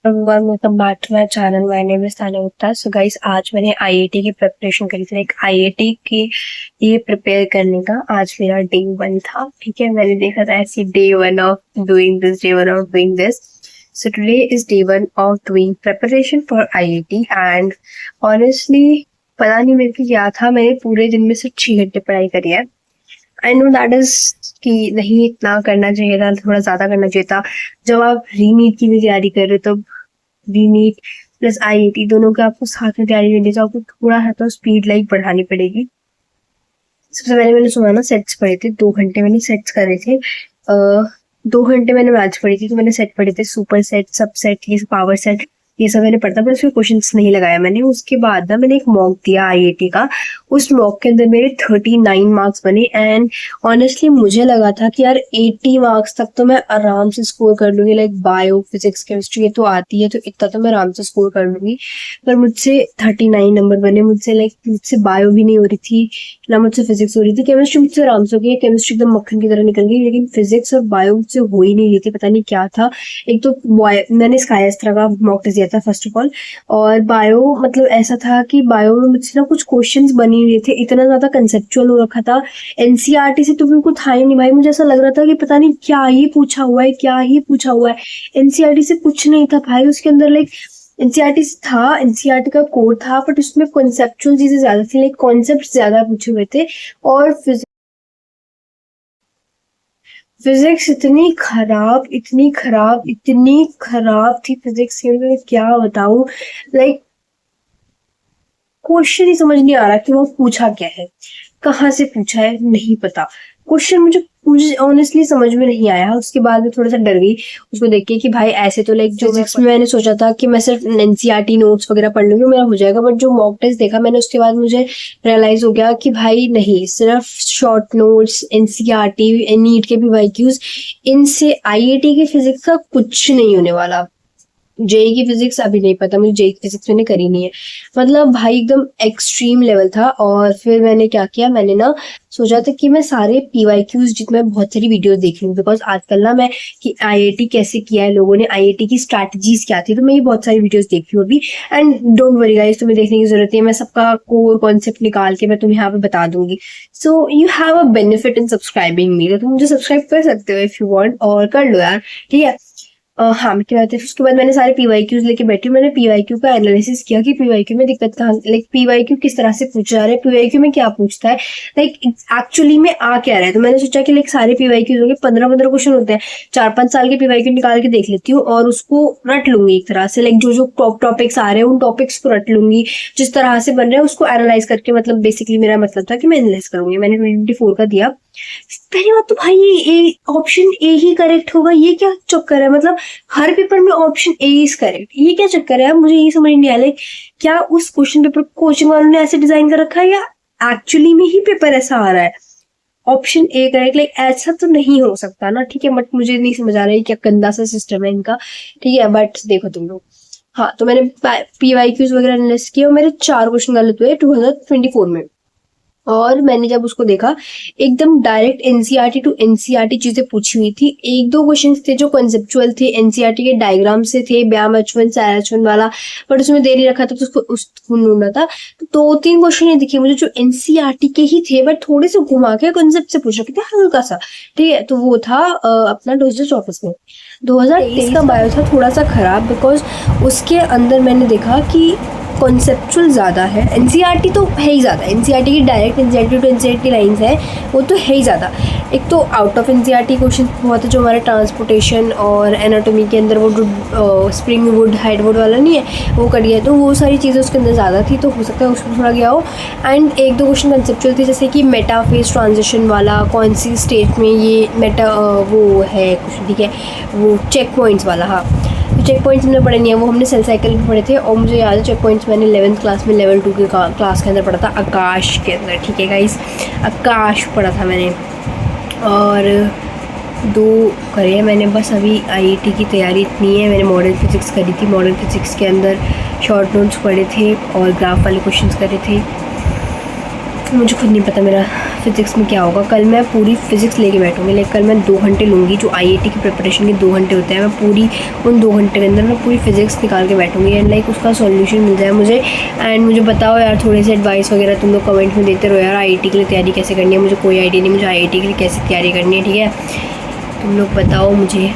Welcome back to my channel. My name is Tanya Gupta. So guys, आज मैंने IIT की preparation करी थी। आईआईटी की ये प्रिपेयर करने का आज मेरा डे 1 था। ठीक है, मैंने देखा था ऐसी day 1 of doing this, day 1 of doing this. So today is day 1 of doing preparation for IIT and honestly पता नहीं मेरे को क्या था। मैंने पूरे दिन में सिर्फ 6 घंटे पढ़ाई करी है। आई नो दैट इज कि नहीं इतना करना चाहिए था, थोड़ा ज्यादा करना चाहिए था। जब आप रीनीट की भी तैयारी कर रहे हो तो रीनीट प्लस आईआईटी दोनों का आपको साथ में तैयारी करनी, तो आपको थोड़ा सा तो स्पीड लाइक बढ़ानी पड़ेगी। सबसे पहले मैंने सुबह ना सेट्स पढ़े थे, 2 घंटे मैंने सेट्स करे थे। 2 घंटे मैंने मैथ्स पढ़ी थी, तो मैंने सेट पढ़े थे, सुपर सेट, सब सेट, ये पावर सेट, ये सब मैंने पढ़ा था, पर उसमें क्वेश्चंस नहीं लगाया मैंने। उसके बाद ना मैंने एक मॉक दिया आईआईटी का। उस मॉक के अंदर मेरे 39 मार्क्स बने एंड ऑनेस्टली मुझे लगा था कि यार 80 मार्क्स तक तो मैं आराम से स्कोर कर लूंगी। लाइक बायो, फिजिक्स, केमिस्ट्री ये तो आती है, तो इतना तो मैं आराम से स्कोर कर लूंगी। पर मुझसे 39 नंबर बने। मुझसे बायो भी नहीं हो रही थी, ना मुझसे फिजिक्स हो रही थी। केमिस्ट्री मुझसे आराम से हो गई, केमिस्ट्री एकदम मक्खन की तरह निकल गई, लेकिन फिजिक्स और बायो मुझसे हो ही नहीं रही थी। पता नहीं क्या था। एक तो मैंने स्काई एस्ट्रा का मॉक टेस्ट दिया था फर्स्ट ऑफ ऑल, और बायो मतलब ऐसा था कि बायो में मुझसे ना कुछ क्वेश्चंस बन ही नहीं थे, इतना ज्यादा कंसेप्चुअल हो रखा था। एनसीईआरटी से तो बिल्कुल था ही नहीं भाई। मुझे ऐसा लग रहा था कि पता नहीं क्या ही पूछा हुआ है, क्या ही पूछा हुआ है। एनसीईआरटी से कुछ नहीं था भाई उसके अंदर। लाइक एनसीईआरटी था, एनसीईआरटी का कोर था, बट उसमें कॉन्सेप्चुअल चीजें ज्यादा थी, लाइक कॉन्सेप्ट ज्यादा पूछे हुए थे। और फिजिक्स इतनी खराब, इतनी खराब, इतनी खराब थी फिजिक्स की, मैं क्या बताऊं। लाइक क्वेश्चन ही समझ नहीं आ रहा कि वो पूछा क्या है, कहाँ से पूछा है, नहीं पता। क्वेश्चन मुझे ऑनेस्टली समझ में नहीं आया। उसके बाद मैं थोड़ा सा डर गई उसको देख के कि भाई ऐसे तो लाइक जो फिजिक्स में मैंने सोचा था कि मैं सिर्फ एनसीईआरटी नोट्स वगैरह पढ़ लूंगी मेरा हो जाएगा, बट जो मॉक टेस्ट देखा मैंने उसके बाद मुझे रियलाइज हो गया कि भाई नहीं, सिर्फ शॉर्ट नोट्स, एनसीईआरटी, नीट के भी वाईक्यूज, इनसे आईआईटी की फिजिक्स का कुछ नहीं होने वाला। जेई की फिजिक्स अभी नहीं पता मुझे, जेई की फिजिक्स मैंने करी नहीं है। मतलब भाई एकदम एक्सट्रीम लेवल था। और फिर मैंने क्या किया, मैंने ना सोचा था कि मैं सारे पीवाईक्यूज जितने, बहुत सारी वीडियोस देख लूँ, बिकॉज आजकल ना मैं कि आईआईटी कैसे किया है लोगों ने, आईआईटी की स्ट्रैटेजीज क्या थी, तो मैं ये बहुत सारी वीडियोस देख रही हूँ अभी। एंड डोंट वरी गाइस, तुम्हें देखने की जरूरत है, मैं सबका कोर कॉन्सेप्ट निकाल के मैं तुम्हें यहाँ पे बता दूंगी। So you have a benefit in subscribing मी, तो तुम मुझे सब्सक्राइब कर सकते हो इफ यू वांट, और कर लो यार, ठीक है। हाँ, मैं क्या कहते हैं, उसके बाद मैंने सारे पीवाईक्यूज लेके बैठी। मैंने पीवाईक्यू का एनालिसिस किया कि पीवाईक्यू में दिक्कत कहाँ, लाइक पीवाईक्यू किस तरह से पूछा जा रहा है, पीवाईक्यू में क्या पूछता है, लाइक एक्चुअली में आ क्या रहा है। तो मैंने सोचा कि लाइक सारे पीवाईक्यूज होंगे, 15-15 क्वेश्चन होते हैं, 4-5 साल के पीवाईक्यू निकाल के देख लेती हूँ और उसको रट लूंगी एक तरह से। लाइक जो जो टॉपिक्स आ रहे हैं उन टॉपिक्स को रट लूंगी, जिस तरह से बन रहे हैं उसको एनालाइज करके, मतलब बेसिकली मेरा मतलब था कि मैं एनालाइज करूंगी। मैंने 2024 का दिया। पहली बात तो भाई ये ऑप्शन ए ही करेक्ट होगा, ये क्या चक्कर है। मतलब हर पेपर में ऑप्शन ए इज करेक्ट, ये क्या चक्कर है। मुझे ये समझ नहीं आया क्या उस क्वेश्चन पेपर कोचिंग वालों ने ऐसे डिजाइन कर रखा है, या एक्चुअली में ही पेपर ऐसा आ रहा है ऑप्शन ए करेक्ट। लाइक ऐसा तो नहीं हो सकता ना, ठीक है, बट मुझे नहीं समझ आ रहा है क्या गंदा सा सिस्टम है इनका, ठीक है। बट देखो तुम लोग, हाँ, तो मैंने पीवाईक्यूज वगैरह एनालिसिस किया और मेरे 4 क्वेश्चन गलत हुए 2024 में। और मैंने जब उसको देखा, एकदम डायरेक्ट एनसीईआरटी टू एनसीईआरटी चीजें पूछी हुई थी। 1-2 क्वेश्चन थे जो कंसेप्चुअल थे, एनसीईआरटी के डायग्राम से थे, ब्याम H1 सैर H1 वाला, बट उसमें दे नहीं रखा था तो उसको ढूंढना था। तो 2-3 क्वेश्चन ये दिखे मुझे जो एनसीईआरटी के ही थे, बट थोड़े से घुमा के कंसेप्ट से पूछ रखे थे हल्का सा, ठीक है। तो वो था अपना 2024 में। 2023 का बायो था थोड़ा सा खराब, बिकॉज उसके अंदर मैंने देखा कि कॉन्सेप्चुअल ज़्यादा है। एनसीईआरटी तो है ही ज़्यादा, एनसीईआरटी की direct NCERT to NCERT lines है, वो तो है ही ज़्यादा। एक तो आउट ऑफ एनसीईआरटी क्वेश्चन बहुत है, जो हमारे ट्रांसपोर्टेशन और एनाटॉमी के अंदर वो स्प्रिंग वुड हाइड वुड वाला नहीं है, वो कट गया, तो वो सारी चीज़ें उसके अंदर ज़्यादा थी, तो हो सकता है उसमें थोड़ा गया हो। एंड 1-2 क्वेश्चन कंसेप्चुअल थे, जैसे कि मेटा फेज ट्रांजिशन वाला, कौन सी स्टेज में ये मेटा वो है कुछ, ठीक है, वो चेक पॉइंट्स वाला। हाँ, चेक पॉइंट्स हमने पढ़े नहीं है, वो हमने सेल साइकिल में पढ़े थे। और मुझे याद है चेक पॉइंट्स मैंने 11th क्लास में लेवल 2 के क्लास के अंदर पढ़ा था, आकाश के अंदर, ठीक है गाइस, आकाश पढ़ा था मैंने। और 2 करे हैं मैंने बस। अभी आईआईटी की तैयारी इतनी है, मैंने मॉडर्न फिजिक्स करी थी, मॉडर्न फिजिक्स के अंदर शॉर्ट नोट्स पढ़े थे और ग्राफ वाले क्वेश्चंस करे थे। मुझे खुद नहीं पता मेरा फिज़िक्स में क्या होगा। कल मैं पूरी फ़िज़िक्स लेके बैठूँगी, लाइक कल मैं 2 घंटे लूँगी, जो आईआईटी की प्रिपरेशन के 2 घंटे होते हैं, मैं पूरी उन 2 घंटे के अंदर मैं पूरी फ़िज़िक्स निकाल के बैठूँगी एंड लाइक उसका सॉल्यूशन मिल जाए मुझे। एंड मुझे बताओ यार, थोड़े से एडवाइस वगैरह तुम लोग कमेंट में देते रहो यार, आईआईटी के लिए तैयारी कैसे करनी है। मुझे कोई आइडिया नहीं, मुझे आईआईटी के लिए कैसे तैयारी करनी है, ठीक है। तुम लोग बताओ मुझे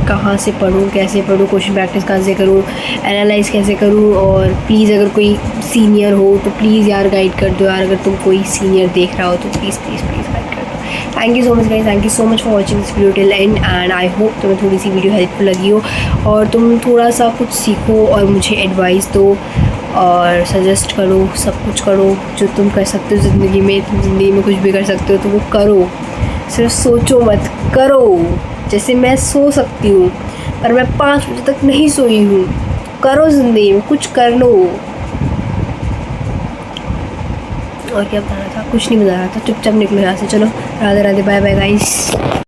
कहाँ से पढूँ, कैसे पढूँ, क्वेश्चन प्रैक्टिस कहाँ से करूँ, एनालाइज कैसे करूँ। और प्लीज़ अगर कोई सीनियर हो तो प्लीज़ यार गाइड कर दो यार, अगर तुम कोई सीनियर देख रहा हो तो प्लीज़ प्लीज़ प्लीज़ गाइड कर दो। Thank you so much guys, thank you so much for watching this video till and I hope तुम्हें थोड़ी सी वीडियो हेल्पफुल लगी हो और तुम थोड़ा सा कुछ सीखो और मुझे एडवाइस दो और सजेस्ट करो, सब कुछ करो जो तुम कर सकते हो ज़िंदगी में। तुम ज़िंदगी में कुछ भी कर सकते हो तो वो करो, सिर्फ सोचो मत, करो। जैसे मैं सो सकती हूँ पर मैं 5 बजे तक नहीं सोई हूँ, करो ज़िंदगी में कुछ कर लो। और क्या बताना था, कुछ नहीं बता रहा था, चुपचाप निकलो यहाँ से। चलो Radhe Radhe, bye bye guys.